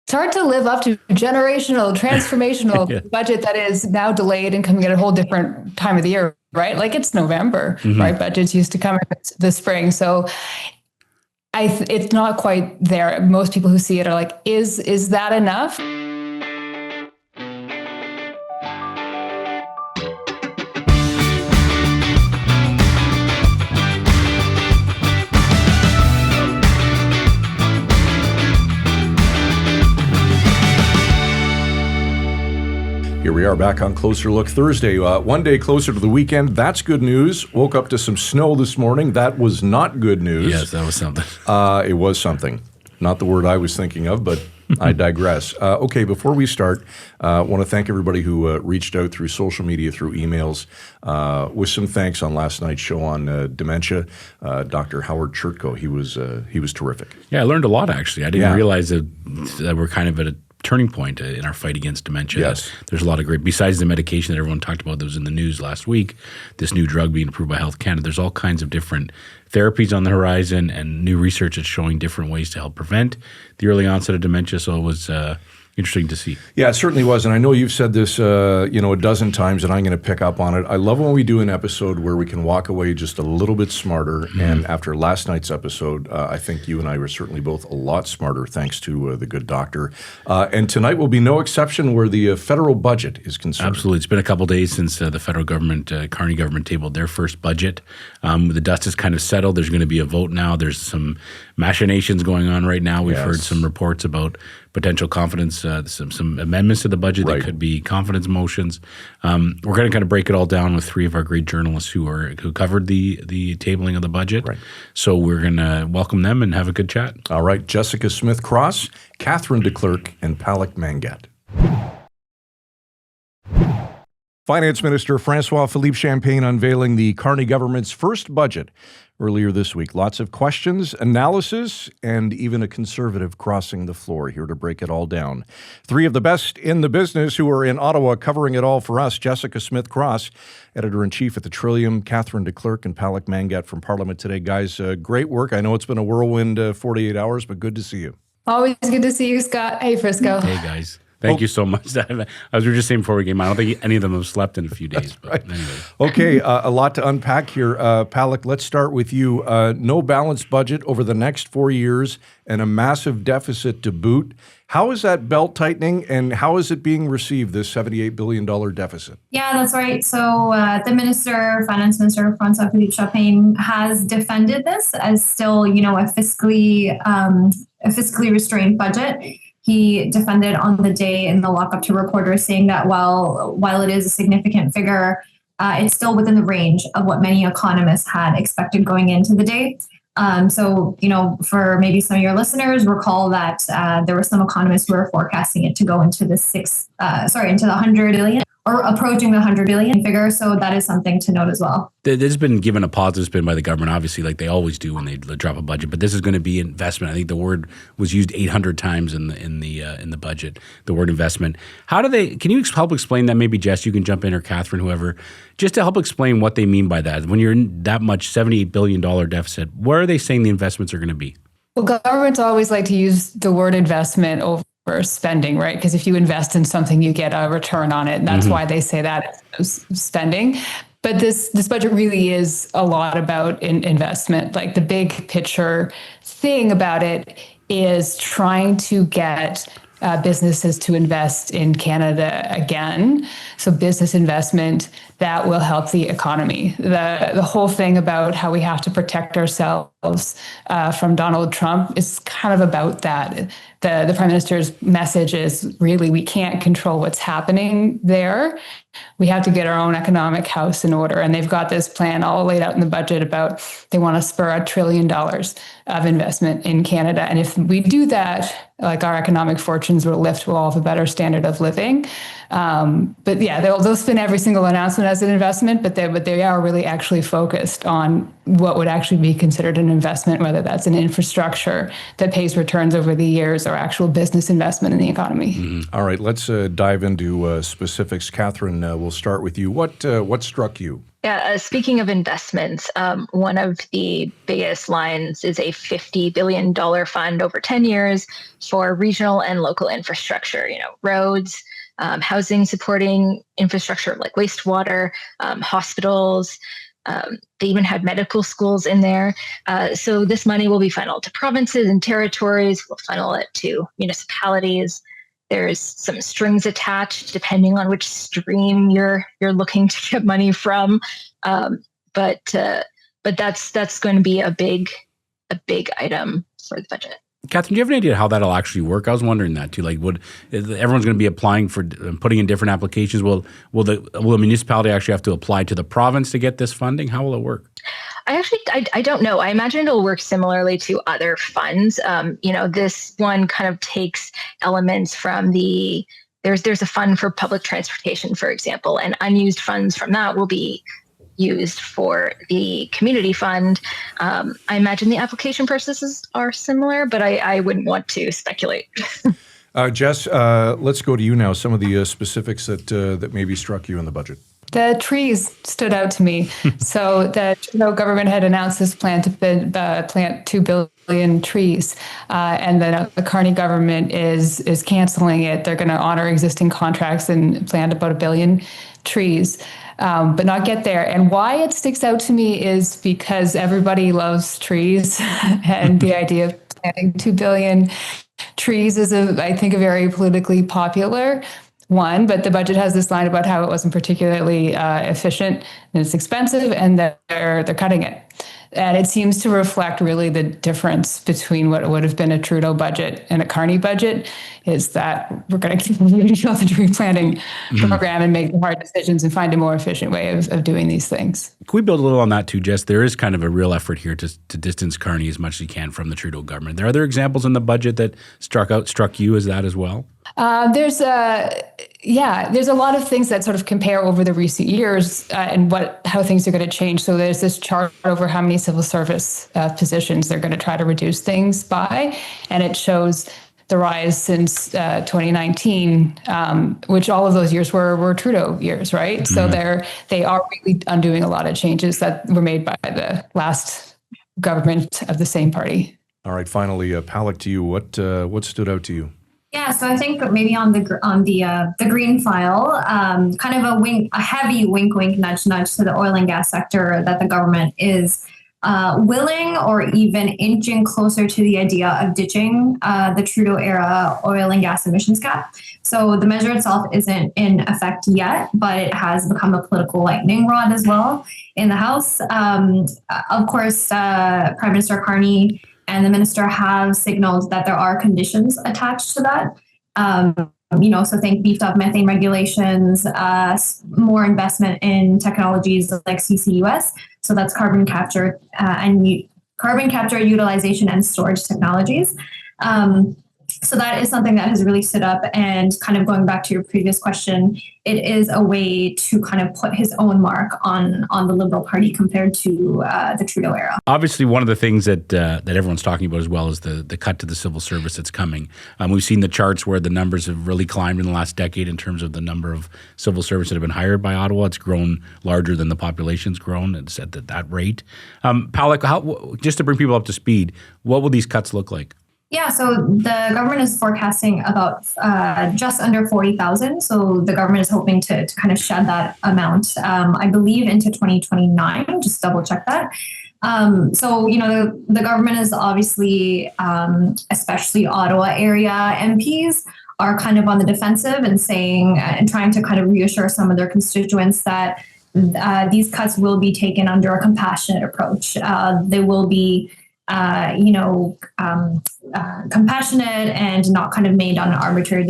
It's hard to live up to generational, transformational Yeah. budget that is now delayed and coming at a whole different time of the year, right? Like it's November, right? Budgets used to come in the spring. So it's not quite there. Most people who see it are like, is that enough? Here we are back on Closer Look Thursday. One day closer to the weekend. That's good news. Woke up to some snow this morning. That was not good news. Yes, that was something. It was something. Not the word I was thinking of, but I digress. Okay, before we start, I want to thank everybody who reached out through social media, through emails, with some thanks on last night's show on dementia. Dr. Howard Chertko, he was terrific. Yeah, I learned a lot, actually. I didn't realize that we're kind of at a turning point in our fight against dementia. Yes. There's a lot of great, besides the medication that everyone talked about that was in the news last week, this new drug being approved by Health Canada, there's all kinds of different therapies on the horizon and new research that's showing different ways to help prevent the early onset of dementia. So it was interesting to see. Yeah, it certainly was. And I know you've said this, a dozen times, and I'm going to pick up on it. I love when we do an episode where we can walk away just a little bit smarter. And after last night's episode, I think you and I were certainly both a lot smarter, thanks to the good doctor. And tonight will be no exception where the federal budget is concerned. Absolutely. It's been a couple of days since the federal government, Carney government, tabled their first budget. The dust is kind of settled. There's going to be a vote now. There's some machinations going on right now. We've heard some reports about potential confidence, some amendments to the budget that could be confidence motions. We're going to kind of break it all down with three of our great journalists who covered the tabling of the budget. Right. So we're going to welcome them and have a good chat. All right. Jessica Smith-Cross, Katherine DeClerq, and Palak Mangat. Finance Minister Francois-Philippe Champagne unveiling the Carney government's first budget earlier this week. Lots of questions, analysis, and even a conservative crossing the floor. Here to break it all down, three of the best in the business who are in Ottawa covering it all for us. Jessica Smith-Cross, Editor-in-Chief at the Trillium, Katherine DeClerq, and Palak Mangat from Parliament Today. Guys, great work. I know it's been a whirlwind 48 hours, but good to see you. Always good to see you, Scott. Hey, Frisco. Hey, guys. Thank you so much. We were just saying before we came on, I don't think any of them have slept in a few days. But anyway. Okay, a lot to unpack here. Palak, let's start with you. No balanced budget over the next 4 years and a massive deficit to boot. How is that belt tightening, and how is it being received, this $78 billion deficit? Yeah, that's right. So the Finance Minister, Francois-Philippe Champagne, has defended this as still, a fiscally restrained budget. He defended on the day in the lockup to reporters, saying that while it is a significant figure, it's still within the range of what many economists had expected going into the day. So, for maybe some of your listeners, recall that there were some economists who were forecasting it to go into the into the 100 billion or approaching the 100 billion figure. So that is something to note as well. There's been given a positive spin by the government, obviously, like they always do when they drop a budget. But this is going to be investment. I think the word was used 800 times in the budget. The word investment. Can you help explain that? Maybe Jess, you can jump in, or Katherine, whoever, just to help explain what they mean by that. When you're in that much $78 billion deficit, where are they saying the investments are going to be? Well, governments always like to use the word investment over spending, right? Because if you invest in something, you get a return on it. And that's why they say that spending. But this budget really is a lot about investment. Like the big picture thing about it is trying to get businesses to invest in Canada again. So business investment that will help the economy. The whole thing about how we have to protect ourselves from Donald Trump is kind of about that. The Prime Minister's message is really we can't control what's happening there. We have to get our own economic house in order. And they've got this plan all laid out in the budget about they want to spur $1 trillion of investment in Canada. And if we do that, like our economic fortunes will lift, we'll all have a better standard of living. But yeah, they'll spin every single announcement as an investment, but they are really actually focused on what would actually be considered an investment, whether that's an infrastructure that pays returns over the years or actual business investment in the economy. Mm-hmm. All right, let's dive into specifics. Katherine, we'll start with you. What struck you? Yeah, speaking of investments, one of the biggest lines is a $50 billion fund over 10 years for regional and local infrastructure, roads, housing supporting infrastructure like wastewater, hospitals. They even had medical schools in there. So this money will be funneled to provinces and territories. We'll funnel it to municipalities. There's some strings attached depending on which stream you're looking to get money from. But that's going to be a big item for the budget. Katherine, do you have an idea how that'll actually work? I was wondering that too. Like, everyone's going to be applying for putting in different applications? Will the municipality actually have to apply to the province to get this funding? How will it work? I don't know. I imagine it'll work similarly to other funds. This one kind of takes elements from there's a fund for public transportation, for example, and unused funds from that will be used for the community fund. I imagine the application processes are similar, but I wouldn't want to speculate. Jess, let's go to you now. Some of the specifics that maybe struck you in the budget. The trees stood out to me. So the Trudeau government had announced this plan to plant 2 billion trees, and then the Carney government is canceling it. They're going to honor existing contracts and plant about 1 billion trees, but not get there. And why it sticks out to me is because everybody loves trees, and the idea of planting 2 billion trees is, I think, a very politically popular one, but the budget has this line about how it wasn't particularly efficient and it's expensive, and that they're cutting it. And it seems to reflect really the difference between what would have been a Trudeau budget and a Carney budget, is that we're going to keep the tree planting program and make hard decisions and find a more efficient way of doing these things. Can we build a little on that too, Jess? There is kind of a real effort here to distance Carney as much as you can from the Trudeau government. There are other examples in the budget that struck you as that as well? There's a lot of things that sort of compare over the recent years and how things are going to change. So there's this chart over how many civil service positions they're going to try to reduce things by, and it shows the rise since 2019, which all of those years were Trudeau years, right? Mm-hmm. So they are really undoing a lot of changes that were made by the last government of the same party. All right, finally, Palak, to you, what stood out to you? Yeah, so I think maybe on the green file, kind of a heavy wink, nudge, nudge to the oil and gas sector, that the government is willing or even inching closer to the idea of ditching the Trudeau era oil and gas emissions cap. So the measure itself isn't in effect yet, but it has become a political lightning rod as well in the House. Of course, Prime Minister Carney and the minister have signaled that there are conditions attached to that. So think beefed up methane regulations, more investment in technologies like CCUS. So that's carbon capture utilization and storage technologies. So that is something that has really stood up, and kind of going back to your previous question, it is a way to kind of put his own mark on the Liberal Party compared to the Trudeau era. Obviously, one of the things that everyone's talking about as well is the cut to the civil service that's coming. We've seen the charts where the numbers have really climbed in the last decade in terms of the number of civil servants that have been hired by Ottawa. It's grown larger than the population's grown. It's at that rate. Palak, just to bring people up to speed, what will these cuts look like? Yeah, so the government is forecasting about just under 40,000. So the government is hoping to kind of shed that amount, I believe, into 2029. Just double check that. The government is obviously, especially Ottawa area MPs, are kind of on the defensive and saying and trying to kind of reassure some of their constituents that these cuts will be taken under a compassionate approach. They will be compassionate and not kind of made on an arbitrary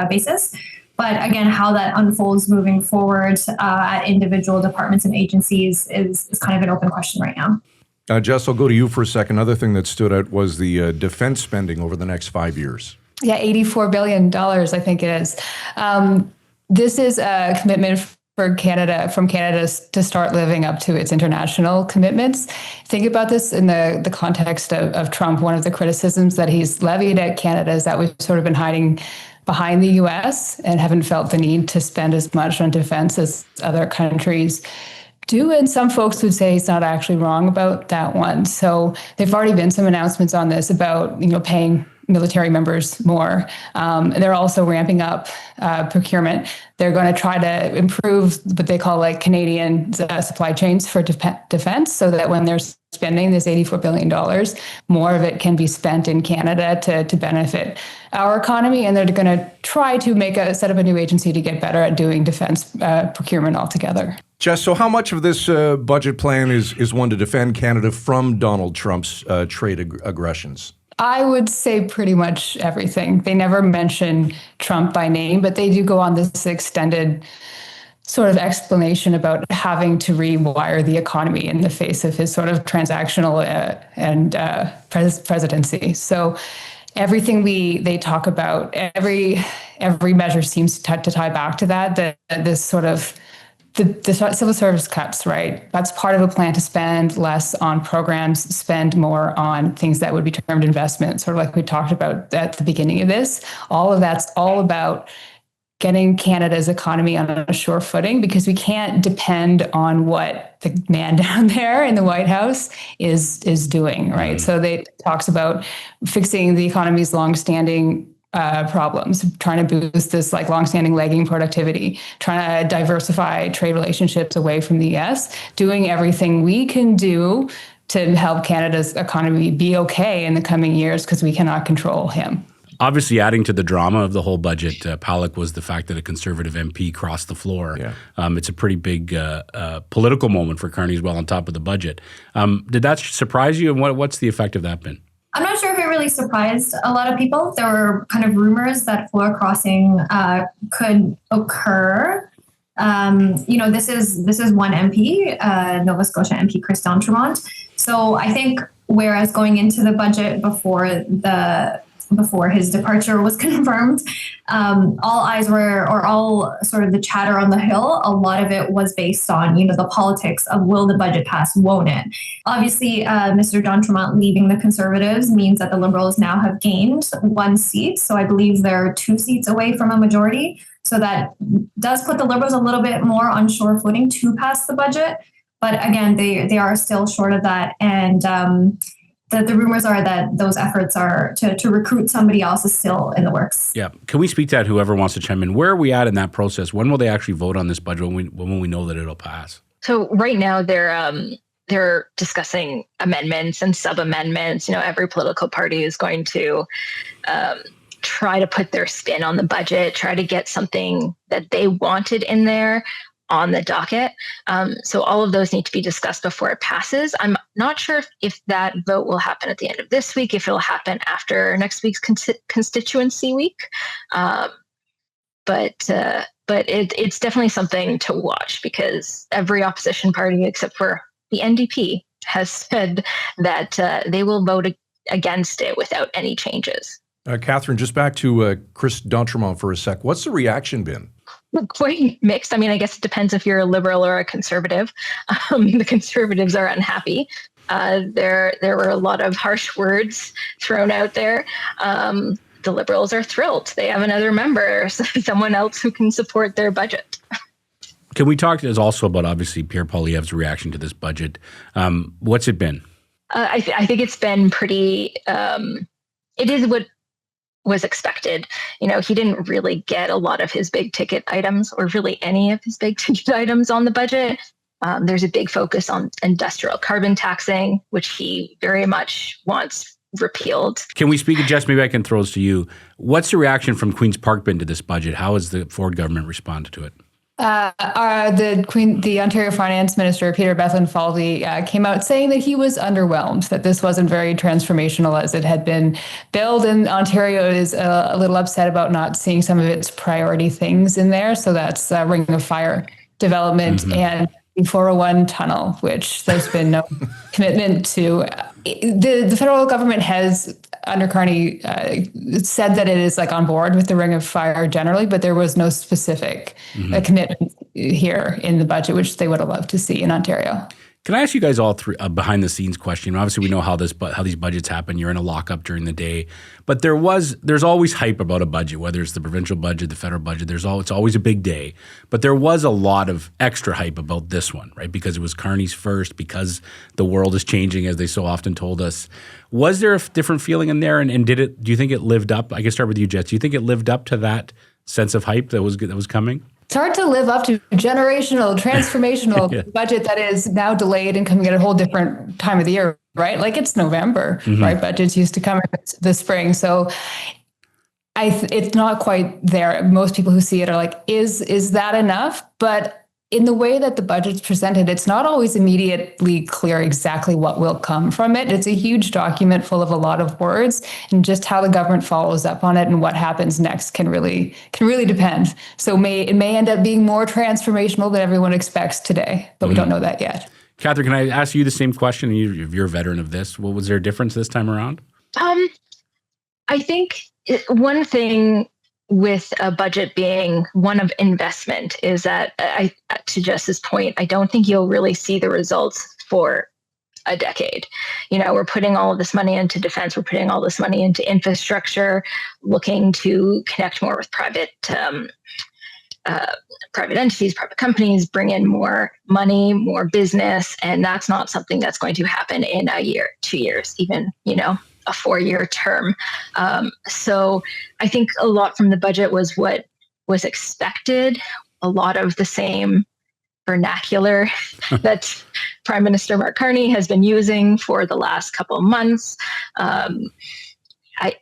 basis. But again, how that unfolds moving forward at individual departments and agencies is kind of an open question right now. Jess, I'll go to you for a second. Another thing that stood out was the defense spending over the next 5 years. Yeah, $84 billion, I think it is. This is a commitment for Canada, from Canada to start living up to its international commitments. Think about this in the context of Trump. One of the criticisms that he's levied at Canada is that we've sort of been hiding behind the US and haven't felt the need to spend as much on defense as other countries do. And some folks would say he's not actually wrong about that one. So there've already been some announcements on this about, paying military members more. They're also ramping up procurement. They're going to try to improve what they call like Canadian supply chains for defense, so that when they're spending this $84 billion, more of it can be spent in Canada to benefit our economy. And they're going to try to set up a new agency to get better at doing defense procurement altogether. Jess, so how much of this budget plan is one to defend Canada from Donald Trump's trade aggressions? I would say pretty much everything. They never mention Trump by name, but they do go on this extended sort of explanation about having to rewire the economy in the face of his sort of transactional presidency. So everything they talk about, every measure seems to tie back to that. This sort of the civil service cuts, right? That's part of a plan to spend less on programs, spend more on things that would be termed investment, sort of like we talked about at the beginning of this. All of that's all about getting Canada's economy on a sure footing, because we can't depend on what the man down there in the White House is doing, right? So they talks about fixing the economy's longstanding problems, trying to boost this like longstanding lagging productivity, trying to diversify trade relationships away from the US, doing everything we can do to help Canada's economy be okay in the coming years, because we cannot control him. Obviously, adding to the drama of the whole budget, Palak, was the fact that a Conservative MP crossed the floor. Yeah. It's a pretty big political moment for Carney as well, on top of the budget. Did that surprise you, and what's the effect of that been? I'm not sure if it really surprised a lot of people. There were kind of rumors that floor crossing could occur. This is one MP, Nova Scotia MP Chris D'Entremont. So I think whereas going into the budget before his departure was confirmed, all eyes were, or all sort of the chatter on the Hill, a lot of it was based on, the politics of will the budget pass, won't it? Obviously, Mr. D'Entremont leaving the Conservatives means that the Liberals now have gained one seat. So I believe they're 2 seats away from a majority. So that does put the Liberals a little bit more on sure footing to pass the budget. But again, they are still short of that. And the rumors are that those efforts are to recruit somebody else is still in the works. Yeah. Can we speak to that, whoever wants to chime in? Where are we at in that process? When will they actually vote on this budget? When will we know that it'll pass? So right now they're discussing amendments and sub-amendments. Every political party is going to try to put their spin on the budget, try to get something that they wanted in there on the docket. So all of those need to be discussed before it passes. I'm not sure if that vote will happen at the end of this week, if it'll happen after next week's constituency week. But it's definitely something to watch, because every opposition party except for the NDP has said that they will vote against it without any changes. Katherine, just back to Chris D'Entremont for a sec. What's the reaction been? Quite mixed. I mean, I guess it depends if you're a Liberal or a Conservative. The Conservatives are unhappy. There were a lot of harsh words thrown out there. The Liberals are thrilled. They have another member, someone else who can support their budget. Can we talk also about, obviously, Pierre Poilievre's reaction to this budget? What's it been? I think it's been pretty it is what was expected. He didn't really get a lot of his big ticket items, or really any of his big ticket items on the budget. There's a big focus on industrial carbon taxing, which he very much wants repealed. Can we speak, Jess, maybe I can throw this to you. What's the reaction from Queen's Park been to this budget? How has the Ford government responded to it? The Ontario Finance Minister, Peter Bethlenfalvy, came out saying that he was underwhelmed, that this wasn't very transformational as it had been billed. And Ontario is a little upset about not seeing some of its priority things in there. So that's Ring of Fire development and the 401 tunnel, which there's been no commitment to. The federal government has, under Carney, said that it is on board with the Ring of Fire generally, but there was no specific commitment here in the budget, which they would have loved to see in Ontario. Can I ask you guys all three a behind the scenes question? Obviously, we know how these budgets happen. You're in a lockup during the day, but there's always hype about a budget, whether it's the provincial budget, the federal budget. It's always a big day, but there was a lot of extra hype about this one, right? Because it was Carney's first, because the world is changing, as they so often told us. Was there a different feeling in there, and do you think it lived up? I can start with you, Jess. Do you think it lived up to that sense of hype that was coming? It's hard to live up to generational, transformational budget that is now delayed and coming at a whole different time of the year, right? Like it's November, right? Budgets used to come in the spring. So it's not quite there. Most people who see it are like, is that enough? But in the way that the budget's presented, it's not always immediately clear exactly what will come from it. It's a huge document full of a lot of words, and just how the government follows up on it and what happens next can really depend. So it may end up being more transformational than everyone expects today, but we don't know that yet. Katherine, can I ask you the same question? You're a veteran of this. What was there a difference this time around? I think one thing with a budget being one of investment is that, to Jess's point, I don't think you'll really see the results for a decade. We're putting all of this money into defense. We're putting all this money into infrastructure, looking to connect more with private entities, private companies, bring in more money, more business. And that's not something that's going to happen in a year, 2 years, even, a 4-year term. So I think a lot from the budget was what was expected, a lot of the same vernacular that Prime Minister Mark Carney has been using for the last couple of months.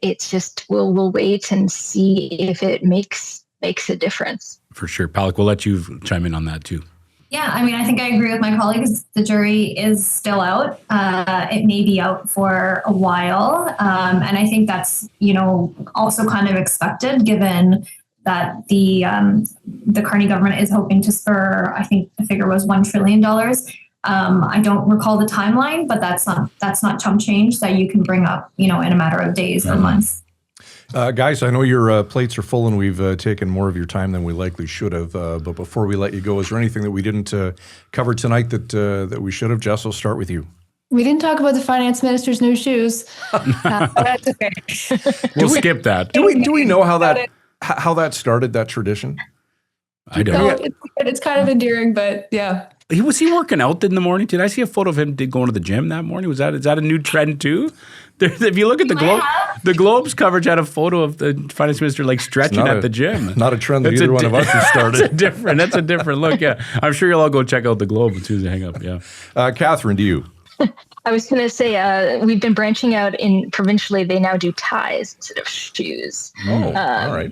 It's just, we'll wait and see if it makes a difference. For sure. Palak, we'll let you chime in on that too. Yeah, I think I agree with my colleagues. The jury is still out. It may be out for a while. And I think that's, also kind of expected, given that the Carney government is hoping to spur, I think the figure was $1 trillion. I don't recall the timeline, but that's not chump change that you can bring up, in a matter of days or months. Guys, I know your plates are full and we've taken more of your time than we likely should have. But before we let you go, is there anything that we didn't cover tonight that we should have? Jess, I'll start with you. We didn't talk about the finance minister's new shoes. That's okay. We'll skip that. Do we know how that started, that tradition? I don't. No, it's kind of endearing, but yeah. Was he working out in the morning? Did I see a photo of him going to the gym that morning? Is that a new trend too? If you look at the Globe's coverage had a photo of the finance minister stretching at the gym. Not a trend that either one of us has started. That's a different look. Yeah, I'm sure you'll all go check out the Globe as soon as they hang up. Yeah. Katherine, do you? I was going to say we've been branching out provincially. They now do ties instead of shoes. All right.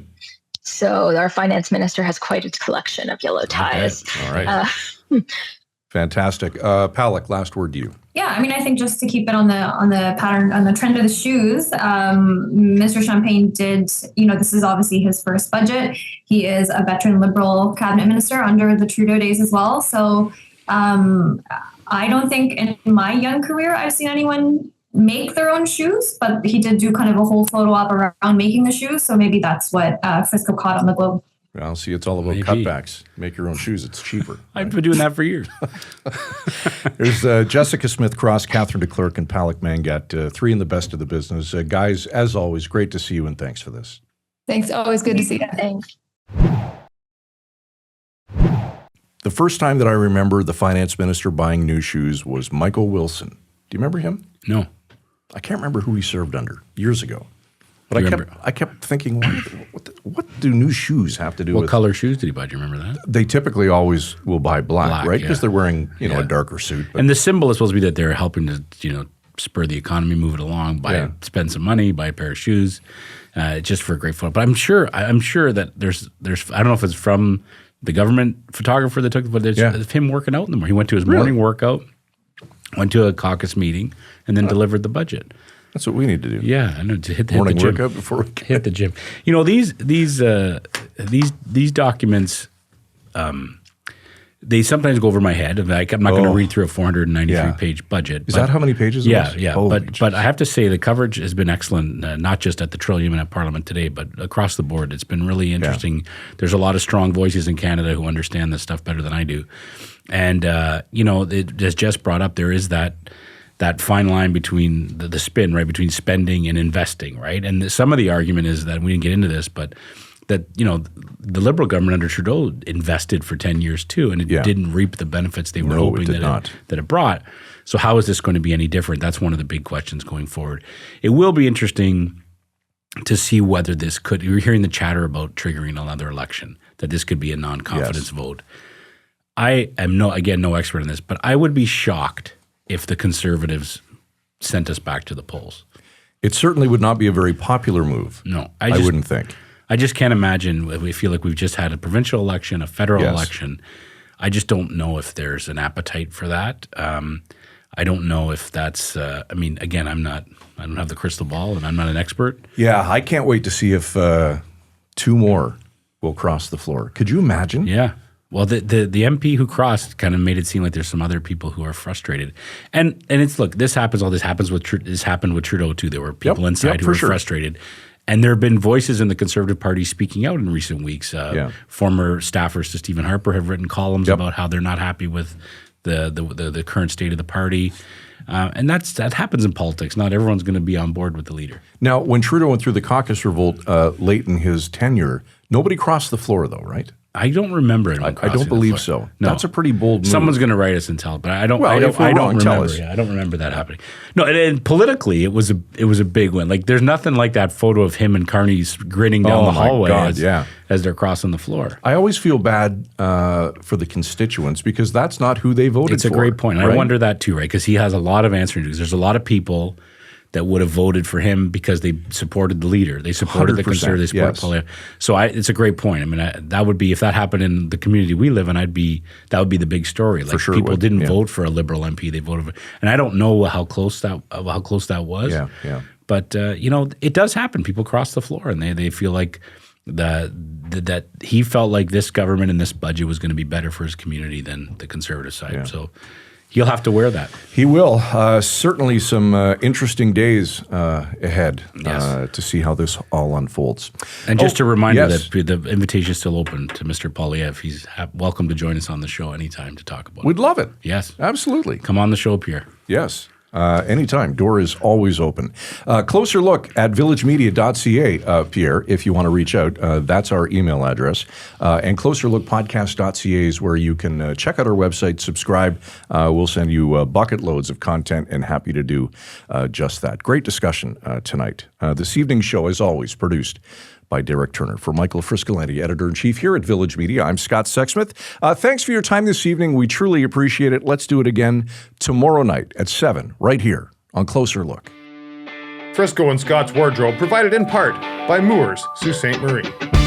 So our finance minister has quite a collection of yellow ties. Okay. All right. Fantastic. Palak, last word to you. Yeah, I think just to keep it on the pattern, on the trend of the shoes, Mr. Champagne did, this is obviously his first budget. He is a veteran Liberal cabinet minister under the Trudeau days as well. So I don't think in my young career I've seen anyone make their own shoes, but he did do kind of a whole photo op around making the shoes. So maybe that's what Frisco caught on the Globe. Well, see, it's all about cutbacks. Make your own shoes. It's cheaper. I've been doing that for years. There's Jessica Smith-Cross, Katherine DeClerq, and Palak Mangat, three in the best of the business. Guys, as always, great to see you, and thanks for this. Thanks. Always good to see you. Thanks. The first time that I remember the finance minister buying new shoes was Michael Wilson. Do you remember him? No. I can't remember who he served under years ago. But I kept thinking, what do new shoes have to do with... What color shoes did he buy? Do you remember that? They typically always will buy black, right? Because they're wearing, a darker suit. But. And the symbol is supposed to be that they're helping to, spur the economy, move it along, spend some money, buy a pair of shoes, just for a great photo. But I'm sure that there's I don't know if it's from the government photographer that took it, but there's him working out in the morning. He went to his morning workout, went to a caucus meeting, and then delivered the budget. That's what we need to do. Yeah, I know, to hit the morning gym. workout before we hit the gym. These documents, they sometimes go over my head. Like, I'm not going to read through a 493-page budget. Is that how many pages it was? Yeah. But I have to say the coverage has been excellent, not just at the Trillium and at Parliament today, but across the board. It's been really interesting. Yeah. There's a lot of strong voices in Canada who understand this stuff better than I do. And, as Jess brought up, there is that fine line between the spin, right, between spending and investing, right? And some of the argument is that, we didn't get into this, but that, the Liberal government under Trudeau invested for 10 years too, and it didn't reap the benefits they were hoping that it brought. So how is this going to be any different? That's one of the big questions going forward. It will be interesting to see whether this could – you're hearing the chatter about triggering another election, that this could be a non-confidence vote. I am no expert in this, but I would be shocked if the Conservatives sent us back to the polls. It certainly would not be a very popular move. No. I wouldn't think. I just can't imagine. We feel like we've just had a provincial election, a federal election. I just don't know if there's an appetite for that. I don't know if that's again, I don't have the crystal ball and I'm not an expert. Yeah, I can't wait to see if two more will cross the floor. Could you imagine? Yeah. Well, the MP who crossed kind of made it seem like there's some other people who are frustrated, and it's look, this happens with Trudeau too. There were people inside who were frustrated, and there have been voices in the Conservative Party speaking out in recent weeks. Former staffers to Stephen Harper have written columns about how they're not happy with the current state of the party, and that happens in politics. Not everyone's going to be on board with the leader. Now, when Trudeau went through the caucus revolt late in his tenure, nobody crossed the floor, though, right? I don't remember it. I don't believe so. No. That's a pretty bold move. Someone's going to write us and tell, but I don't remember. Yeah, I don't remember that happening. No, and politically, it was a big win. Like, there's nothing like that photo of him and Carney grinning down the hallway as they're crossing the floor. I always feel bad for the constituents because that's not who they voted for. It's a great point. Right? I wonder that too, right? Because he has a lot of answering to do. There's a lot of people that would have voted for him because they supported the leader. They supported the Conservative. They supported Palak. So it's a great point. I mean, that would be, if that happened in the community we live in, that would be the big story. Like, people didn't vote for a Liberal MP. They voted for, and I don't know how close that was. Yeah. But it does happen. People cross the floor, and they feel like that he felt like this government and this budget was going to be better for his community than the Conservative side. Yeah. So he'll have to wear that. He will. Certainly some interesting days ahead to see how this all unfolds. And just a reminder that the invitation is still open to Mr. Poilievre. He's welcome to join us on the show anytime to talk about it. We'd love it. Yes. Absolutely. Come on the show, Pierre. Yes. Anytime. Door is always open. Closer look at villagemedia.ca, Pierre, if you want to reach out. That's our email address. And closerlookpodcast.ca is where you can check out our website, subscribe. We'll send you bucket loads of content, and happy to do just that. Great discussion tonight. This evening's show, as always, produced by Derek Turner. For Michael Friscolanti, Editor-in-Chief here at Village Media, I'm Scott Sexsmith. Thanks for your time this evening. We truly appreciate it. Let's do it again tomorrow night at 7, right here on Closer Look. Frisco and Scott's Wardrobe provided in part by Moores, Sault Ste. Marie.